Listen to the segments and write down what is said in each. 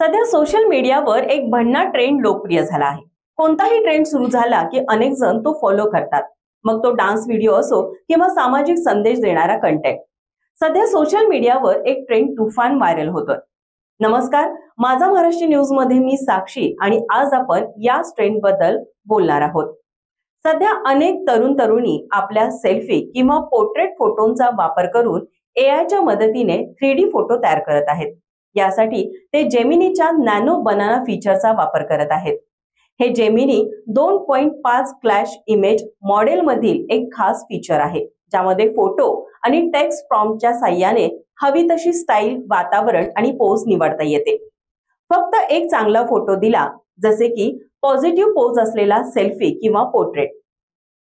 सध्या सोशल मीडियावर एक भन्नाट ट्रेंड लोकप्रिय झाला आहे। कोणताही ट्रेंड सुरू झाला की अनेक जण तो फॉलो करतात, मग तो डान्स व्हिडिओ असो किंवा सामाजिक संदेश देणारा कंटेंट। सध्या सोशल मीडियावर एक ट्रेंड तुफान व्हायरल होतोय। नमस्कार, माझा महाराष्ट्र न्यूज मध्ये मी साक्षी आणि आज आपण या ट्रेंड बद्दल बोलणार आहोत। सध्या अनेक तरुण तरुणी आपल्या सेल्फी किंवा पोर्ट्रेट फोटोंचा वापर करून एआयच्या मदतीने 3D फोटो तयार करत आहेत। यासाठी ते जेमिनीच्या नॅनो बनाना फीचरचा वापर करत आहेत। हे जेमिनी 2.5 क्लॅश इमेज मॉडेल मधील एक खास फीचर आहे, ज्यामध्ये फोटो आणि टेक्स्ट प्रॉम्प्टच्या साहाय्याने हवी तशी स्टाईल, वातावरण आणि पोज निवडता येते। फक्त एक चांगला फोटो दिला, जसे की पॉझिटिव्ह पोज असलेला सेल्फी किंवा पोर्ट्रेट,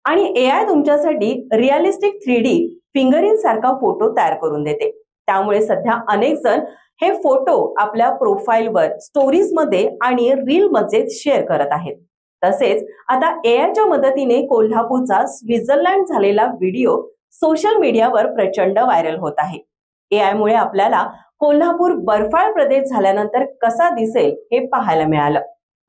आणि एआय तुमच्यासाठी रिअलिस्टिक 3D फिंगरिंग सारखा फोटो तयार करून देते। त्यामुळे सध्या अनेक जण हे फोटो आपल्या प्रोफाईलवर, स्टोरीज मध्ये आणि रील मध्ये शेअर करत आहेत। तसेच आता एआयच्या मदतीने कोल्हापूरचा स्वित्झर्लंड झालेला व्हिडिओ सोशल मीडियावर प्रचंड व्हायरल होत आहे। एआय मुळे आपल्याला कोल्हापूर बर्फाळ प्रदेश झाल्यानंतर कसा दिसेल हे पाहायला मिळालं।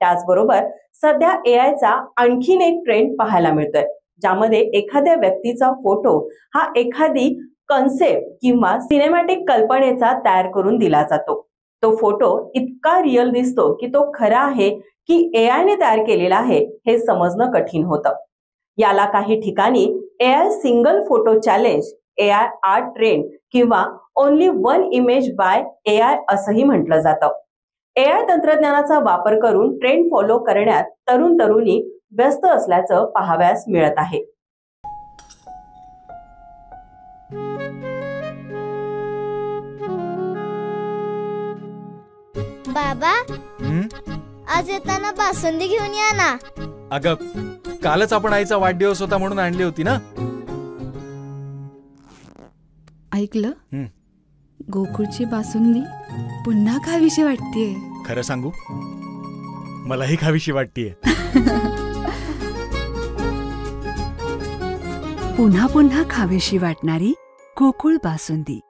त्याचबरोबर सध्या एआयचा आणखीन एक ट्रेंड पाहायला मिळतोय, ज्यामध्ये एखाद्या व्यक्तीचा फोटो हा एखादी कन्सेप्ट किंवा सिनेमॅटिक कल्पनेचा तयार करून दिला जातो। तो फोटो इतका रिअल दिसतो की तो खरा आहे की एआय ने तयार केलेला आहे हे समजणं कठीण होतं। याला काही ठिकाणी AI single photo challenge, AI art trend किंवा only one image by AI असंही म्हटलं जातं। एआय तंत्रज्ञानाचा वापर करून ट्रेंड फॉलो करण्यात तरुण तरुणी व्यस्त असल्याचं पाहावयास मिळत आहे। बाबा, आज येताना बासुंदी घेऊन या ना। अगं, कालच आपण आईचा वाढदिवस होता म्हणून आणली होती ना। ऐकलं, गोकुळची बासुंदी पुन्हा खावीशी वाटतेय। खरं सांगू, मलाही खावीशी वाटतेय। पुन्हा पुन्हा खावीशी वाटणारी गोकुळ बासुंदी।